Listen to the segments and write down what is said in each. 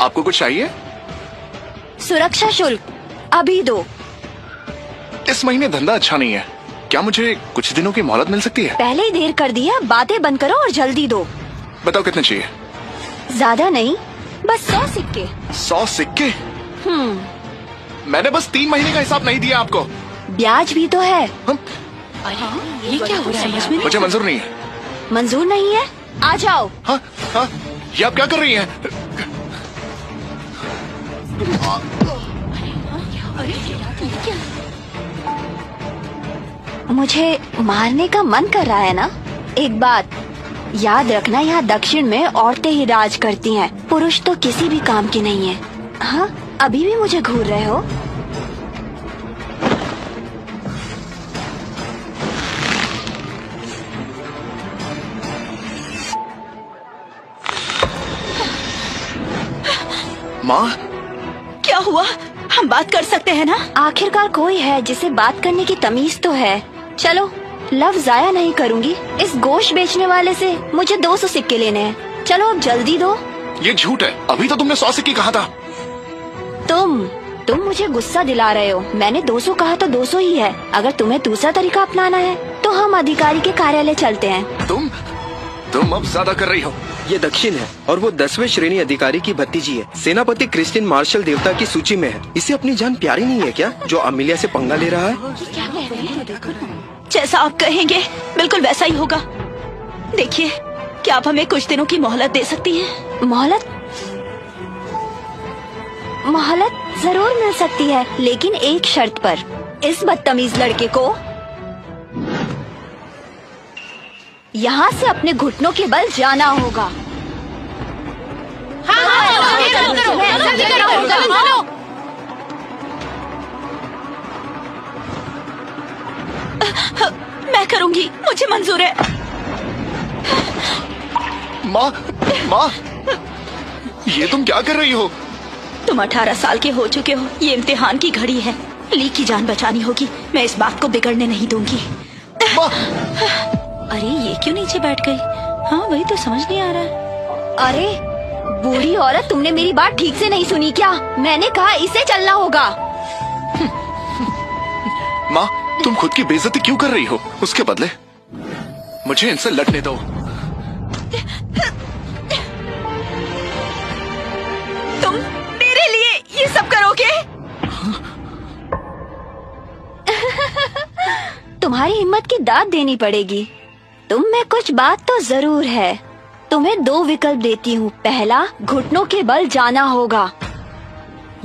आपको कुछ चाहिए? सुरक्षा शुल्क अभी दो। इस महीने धंधा अच्छा नहीं है, क्या मुझे कुछ दिनों की मोहलत मिल सकती है? पहले ही देर कर दिया, बातें बंद करो और जल्दी दो। बताओ कितने चाहिए? ज्यादा नहीं, बस 100 सिक्के। 100 सिक्के? मैंने बस 3 महीने का हिसाब नहीं दिया आपको। ब्याज भी तो है। ये क्या हो रहा है? मुझे मंजूर नहीं है। मंजूर नहीं है? आ जाओ। हाँ हाँ, ये आप क्या कर रही हैं? मुझे मारने का मन कर रहा है ना? एक बात याद रखना, यहाँ दक्षिण में औरतें ही राज करती हैं, पुरुष तो किसी भी काम के नहीं है। हाँ, अभी भी मुझे घूर रहे हो? माँ, क्या हुआ? हम बात कर सकते हैं ना? आखिरकार कोई है जिसे बात करने की तमीज तो है। चलो, लफ्ज जाया नहीं करूंगी। इस गोश्त बेचने वाले से मुझे 200 सिक्के लेने हैं। चलो अब जल्दी दो। ये झूठ है, अभी तो तुमने 100 सिक्के कहा था। तुम मुझे गुस्सा दिला रहे हो। मैंने 200 कहा तो 200 ही है। अगर तुम्हें दूसरा तरीका अपनाना है तो हम अधिकारी के कार्यालय चलते हैं। तुम अब ज्यादा कर रही हो। ये दक्षिण है और वो 10वें श्रेणी अधिकारी की भतीजी है। सेनापति क्रिस्टिन मार्शल देवता की सूची में है। इसे अपनी जान प्यारी नहीं है क्या, जो अमिलिया से पंगा ले रहा है? जैसा आप कहेंगे बिल्कुल वैसा ही होगा। देखिए, क्या आप हमें कुछ दिनों की मोहलत दे सकती हैं? मोहलत जरूर मिल सकती है, लेकिन एक शर्त पर। इस बदतमीज लड़के को यहाँ से अपने घुटनों के बल जाना होगा। मैं करूंगी, मुझे मंजूर है। माँ, ये तुम क्या कर रही हो? तुम 18 साल के हो चुके हो। ये इम्तिहान की घड़ी है। ली की जान बचानी होगी। मैं इस बात को बिगड़ने नहीं दूंगी। माँ! अरे ये क्यों नीचे बैठ गई? हाँ, वही तो समझ नहीं आ रहा है। अरे बूढ़ी औरत, तुमने मेरी बात ठीक से नहीं सुनी क्या? मैंने कहा इसे चलना होगा। माँ, तुम खुद की बेइज्जती क्यों कर रही हो? उसके बदले मुझे इनसे लड़ने दो। तुम मेरे लिए ये सब करोगे? तुम्हारी हिम्मत की दाद देनी पड़ेगी। तुम में कुछ बात तो जरूर है। तुम्हें 2 विकल्प देती हूँ। पहला, घुटनों के बल जाना होगा,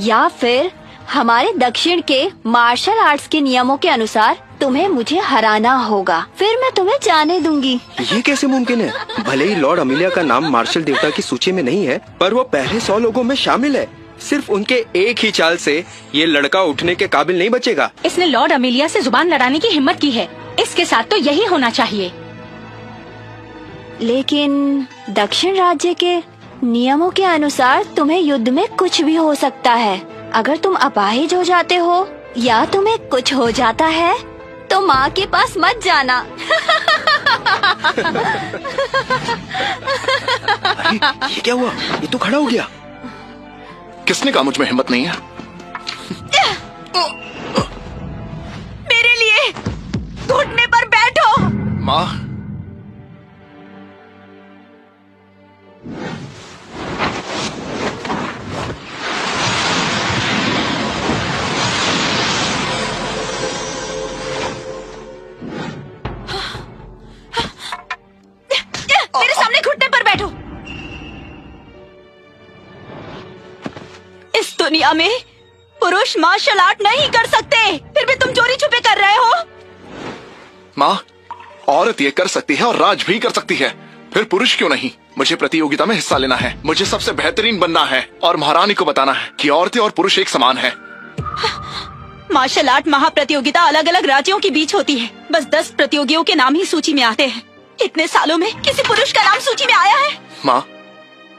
या फिर हमारे दक्षिण के मार्शल आर्ट्स के नियमों के अनुसार तुम्हें मुझे हराना होगा। फिर मैं तुम्हें जाने दूंगी। ये कैसे मुमकिन है? भले ही लॉर्ड अमिलिया का नाम मार्शल देवता की सूची में नहीं है, पर वो पहले 100 लोगों में शामिल है। सिर्फ उनके एक ही चाल से ये लड़का उठने के काबिल नहीं बचेगा। इसने लॉर्ड अमिलिया से जुबान लड़ाने की हिम्मत की है। इसके साथ तो यही होना चाहिए। लेकिन दक्षिण राज्य के नियमों के अनुसार तुम्हें युद्ध में कुछ भी हो सकता है। अगर तुम अपाहिज हो जाते हो या तुम्हें कुछ हो जाता है तो माँ के पास मत जाना। अरे ये क्या हुआ? ये तो खड़ा हो गया। किसने कहा मुझ में हिम्मत नहीं है? मेरे लिए घुटने पर बैठो। माँ, मेरे सामने घुटने पर बैठो। इस दुनिया में पुरुष मार्शल आर्ट नहीं कर सकते, फिर भी तुम चोरी छुपे कर रहे हो। माँ, औरत ये कर सकती है और राज भी कर सकती है, फिर पुरुष क्यों नहीं? मुझे प्रतियोगिता में हिस्सा लेना है। मुझे सबसे बेहतरीन बनना है और महारानी को बताना है कि औरतें और पुरुष एक समान है। मार्शल आर्ट महाप्रतियोगिता अलग अलग राज्यों के बीच होती है। बस 10 प्रतियोगियों के नाम ही सूची में आते हैं। इतने सालों में किसी पुरुष का नाम सूची में आया है? माँ,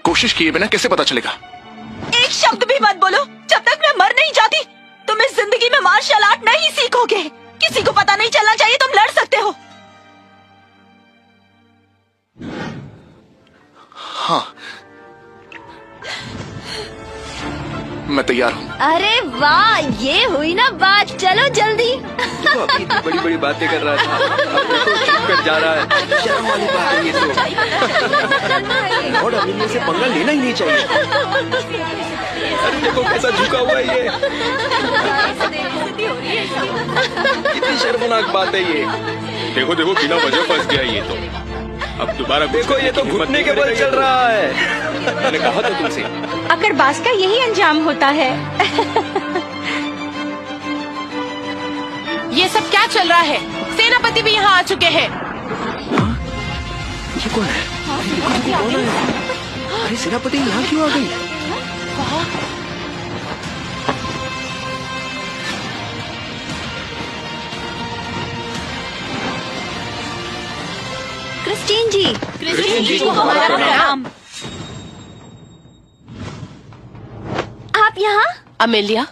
कोशिश किए बिना कैसे पता चलेगा? एक शब्द भी मत बोलो। जब तक मैं मर नहीं जाती तुम इस जिंदगी में मार्शल आर्ट नहीं सीखोगे। किसी को पता नहीं चलना चाहिए तुम लड़ सकते हो। हाँ, मैं तैयार हूँ। अरे वाह, ये हुई ना बात। चलो जल्दी। तो अभी इतनी बड़ी बड़ी बातें कर रहा था, अब देखो चुप कर जा रहा है। शर्म वाली बात है ये तो। लॉर्ड अमीलिया से पंगा लेना ही नहीं चाहिए। अरे देखो कैसा झुका हुआ है ये। कितनी शर्मनाक बात है ये। देखो देखो बिना वजह फंस गया ये तो। अब दोबारा देखो ये तो घुटने के बल चल रहा है। मैंने कहा था तुमसे। अकरबाज का यही अंजाम होता है। ये सब क्या चल रहा है? सेनापति भी यहाँ आ चुके हैं। ये कौन है? कौन है? अरे सेनापति यहाँ क्यों आ गई? क्रिस्टीन जी, क्रिस्टीन जी को हमारा प्रणाम। आप यहाँ? अमेलिया,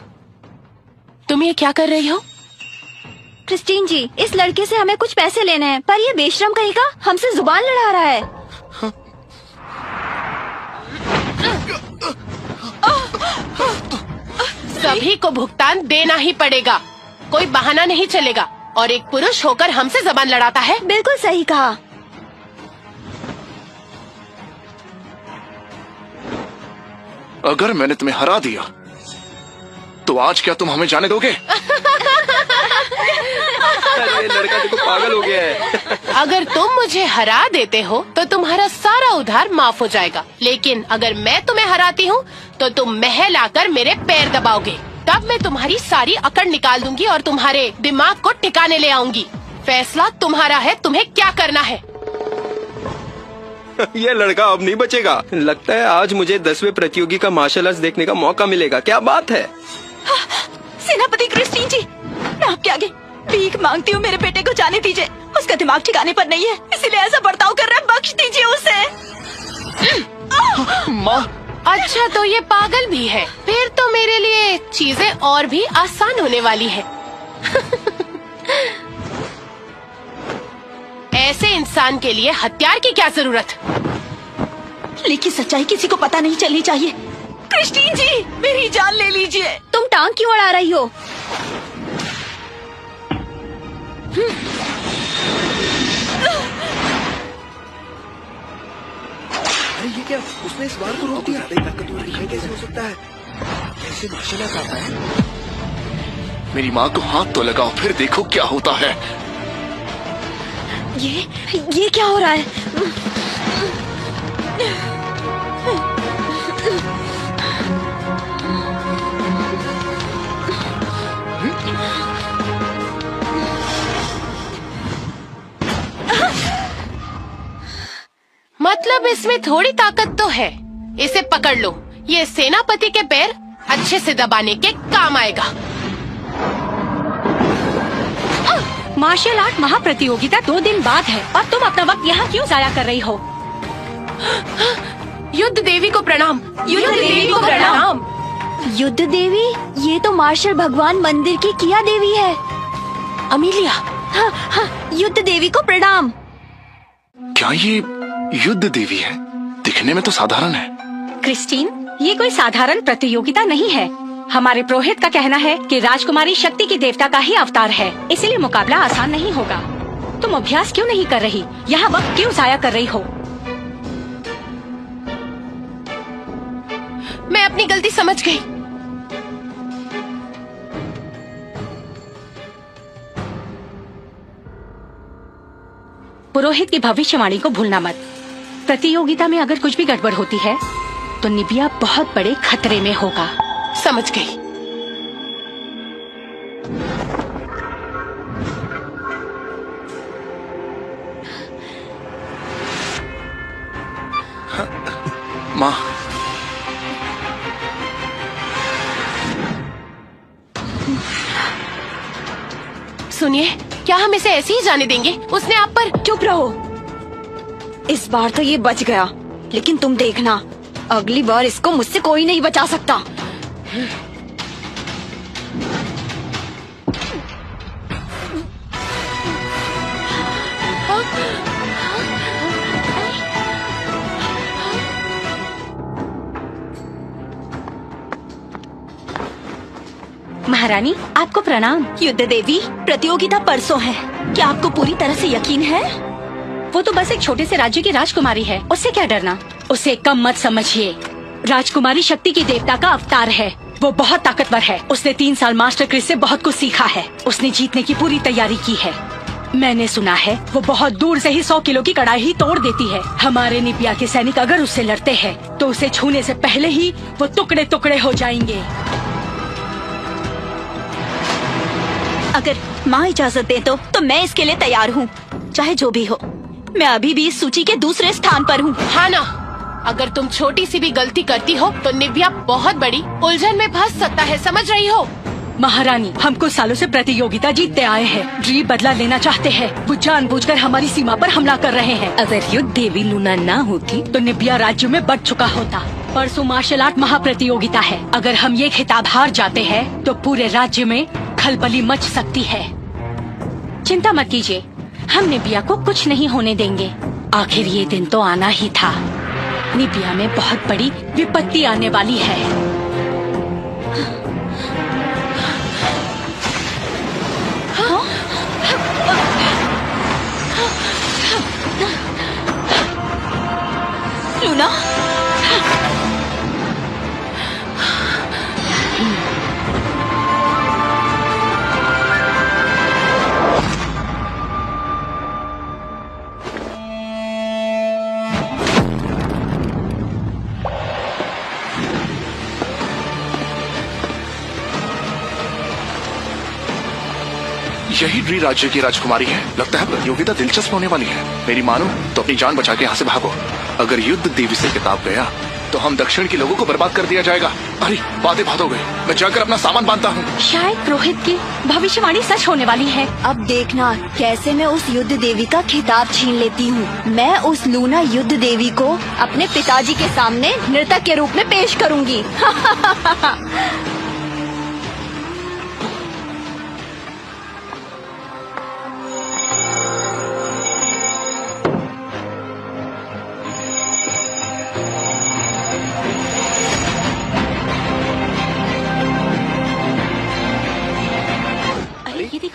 तुम ये क्या कर रही हो? क्रिस्टीन जी, इस लड़के से हमें कुछ पैसे लेने हैं, पर ये बेशरम कहीं का हमसे जुबान लड़ा रहा है। सभी को भुगतान देना ही पड़ेगा, कोई बहाना नहीं चलेगा। और एक पुरुष होकर हमसे जबान लड़ाता है। बिल्कुल सही कहा। अगर मैंने तुम्हें हरा दिया तो आज क्या तुम हमें जाने दोगे? अरे लड़का देखो पागल हो गया है। अगर तुम मुझे हरा देते हो तो तुम्हारा सारा उधार माफ हो जाएगा, लेकिन अगर मैं तुम्हें हराती हूँ तो तुम महल आकर मेरे पैर दबाओगे। तब मैं तुम्हारी सारी अकड़ निकाल दूंगी और तुम्हारे दिमाग को ठिकाने ले आऊंगी। फैसला तुम्हारा है, तुम्हें क्या करना है। ये लड़का अब नहीं बचेगा। लगता है आज मुझे 10वें प्रतियोगी का मार्शल आर्ट्स देखने का मौका मिलेगा। क्या बात है? सेनापति क्रिस्टीन जी, मैं आपके आगे भीख मांगती हूँ, मेरे बेटे को जाने दीजिए। उसका दिमाग ठिकाने पर नहीं है, इसीलिए ऐसा बर्ताव कर रहा है। बख्श दीजिए उसे। माँ, अच्छा तो ये पागल भी है, फिर तो मेरे लिए चीजें और भी आसान होने वाली है। ऐसे इंसान के लिए हथियार की क्या जरूरत? लेकिन सच्चाई किसी को पता नहीं चलनी चाहिए। क्रिस्टीन जी, मेरी जान ले लीजिए। तुम टांग क्यों अड़ा रही हो? अरे ये क्या? उसने इस बार को रोक दिया। ये कैसे हो सकता है? कैसे मार्शल आर्ट आता है? मेरी माँ को हाथ तो लगाओ, फिर देखो क्या होता है। ये क्या हो रहा है? मतलब इसमें थोड़ी ताकत तो है। इसे पकड़ लो, ये सेनापति के पैर अच्छे से दबाने के काम आएगा। मार्शल आर्ट महाप्रतियोगिता 2 दिन बाद है और तुम अपना वक्त यहाँ क्यों जाया कर रही हो? युद्ध देवी को प्रणाम। युद्ध देवी को प्रणाम। युद्ध देवी? ये तो मार्शल भगवान मंदिर की किया देवी है। अमीलिया, हाँ हाँ, युद्ध देवी को प्रणाम। क्या ये युद्ध देवी है? दिखने में तो साधारण है। क्रिस्टीन, ये कोई साधारण प्रतियोगिता नहीं है। हमारे पुरोहित का कहना है कि राजकुमारी शक्ति की देवता का ही अवतार है, इसलिए मुकाबला आसान नहीं होगा। तुम अभ्यास क्यों नहीं कर रही? यहाँ वक्त क्यों जाया कर रही हो? मैं अपनी गलती समझ गई। पुरोहित की भविष्यवाणी को भूलना मत। प्रतियोगिता में अगर कुछ भी गड़बड़ होती है तो निबिया बहुत बड़े खतरे में होगा। समझ गई। माँ, सुनिए, क्या हम इसे ऐसे ही जाने देंगे? उसने आप पर। चुप रहो। इस बार तो ये बच गया, लेकिन तुम देखना, अगली बार इसको मुझसे कोई नहीं बचा सकता। महारानी आपको प्रणाम। युद्ध देवी, प्रतियोगिता परसों है, क्या आपको पूरी तरह से यकीन है? वो तो बस एक छोटे से राज्य की राजकुमारी है, उससे क्या डरना। उसे कम मत समझिए। राजकुमारी शक्ति की देवता का अवतार है। वो बहुत ताकतवर है। उसने 3 साल मास्टर क्रिस से बहुत कुछ सीखा है। उसने जीतने की पूरी तैयारी की है। मैंने सुना है वो बहुत दूर से ही 100 किलो की कड़ाई ही तोड़ देती है। हमारे निबिया के सैनिक अगर उससे लड़ते हैं तो उसे छूने से पहले ही वो टुकड़े टुकड़े हो जाएंगे। अगर माँ इजाजत दे तो मैं इसके लिए तैयार हूँ, चाहे जो भी हो। मैं अभी भी इस सूची के दूसरे स्थान पर हूँ। हाँ ना, अगर तुम छोटी सी भी गलती करती हो तो निबिया बहुत बड़ी उलझन में फंस सकता है, समझ रही हो? महारानी, हम कुछ सालों से प्रतियोगिता जीतते आए हैं। ड्री बदला लेना चाहते हैं। वो जानबूझकर हमारी सीमा पर हमला कर रहे हैं। अगर युद्ध देवी लूना ना होती तो निबिया राज्य में बढ़ चुका होता। परसों मार्शल आर्ट महाप्रतियोगिता है। अगर हम ये खिताब हार जाते हैं तो पूरे राज्य में खलबली मच सकती है। चिंता मत कीजिए, हम निबिया को कुछ नहीं होने देंगे। आखिर ये दिन तो आना ही था। निबिया में बहुत बड़ी विपत्ति आने वाली है। लूना, यही ड्री राज्य की राजकुमारी है। लगता है प्रतियोगिता दिलचस्प होने वाली है। मेरी मानो तो अपनी जान बचा के यहाँ से भागो। अगर युद्ध देवी से खिताब गया तो हम दक्षिण के लोगों को बर्बाद कर दिया जाएगा। अरे बातें बहुत हो गई, मैं जाकर अपना सामान बांधता हूँ। शायद पुरोहित की भविष्यवाणी सच होने वाली है। अब देखना कैसे मैं उस युद्ध देवी का खिताब छीन लेती हूँ। मैं उस लूना युद्ध देवी को अपने पिताजी के सामने नर्तक के रूप में पेश करूँगी।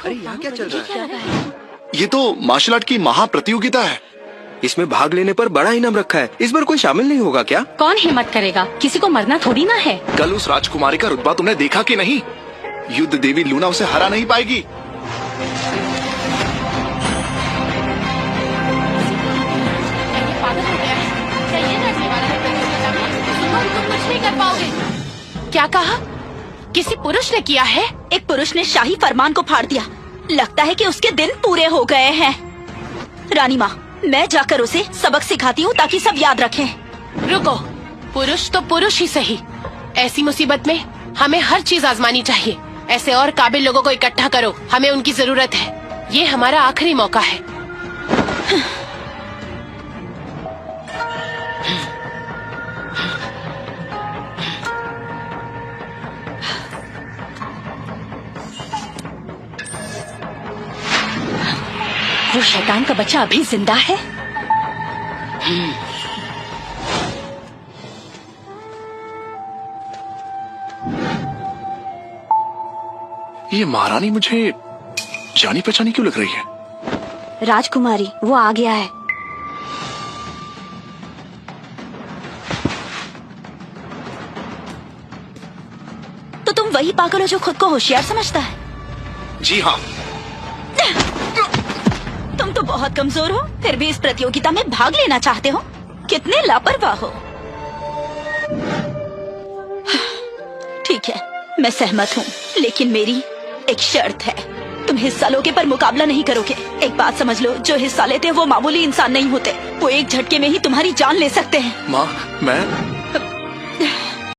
अरे यहाँ क्या चल रहा है? ये तो मार्शल आर्ट की महाप्रतियोगिता है। इसमें भाग लेने पर बड़ा इनाम रखा है। इस बार कोई शामिल नहीं होगा क्या? कौन हिम्मत करेगा? किसी को मरना थोड़ी ना है। कल उस राजकुमारी का रुतबा तुमने देखा कि नहीं? युद्ध देवी लूना उसे हरा नहीं पाएगी। कुछ नहीं कर पाओगे। क्या कहा? किसी पुरुष ने किया है? एक पुरुष ने शाही फरमान को फाड़ दिया। लगता है कि उसके दिन पूरे हो गए हैं। रानी माँ, मैं जाकर उसे सबक सिखाती हूँ ताकि सब याद रखें। रुको, पुरुष तो पुरुष ही सही। ऐसी मुसीबत में हमें हर चीज आजमानी चाहिए। ऐसे और काबिल लोगों को इकट्ठा करो, हमें उनकी जरूरत है। ये हमारा आखिरी मौका है। वो शैतान का बच्चा अभी जिंदा है? ये महारानी मुझे जानी पहचानी क्यों लग रही है? राजकुमारी, वो आ गया है। तो तुम वही पागल हो जो खुद को होशियार समझता है। जी हाँ। तुम तो बहुत कमजोर हो, फिर भी इस प्रतियोगिता में भाग लेना चाहते हो। कितने लापरवाह हो। ठीक है, मैं सहमत हूँ, लेकिन मेरी एक शर्त है। तुम हिस्सा लोगे पर मुकाबला नहीं करोगे। एक बात समझ लो, जो हिस्सा लेते हैं वो मामूली इंसान नहीं होते। वो एक झटके में ही तुम्हारी जान ले सकते हैं। माँ, मैं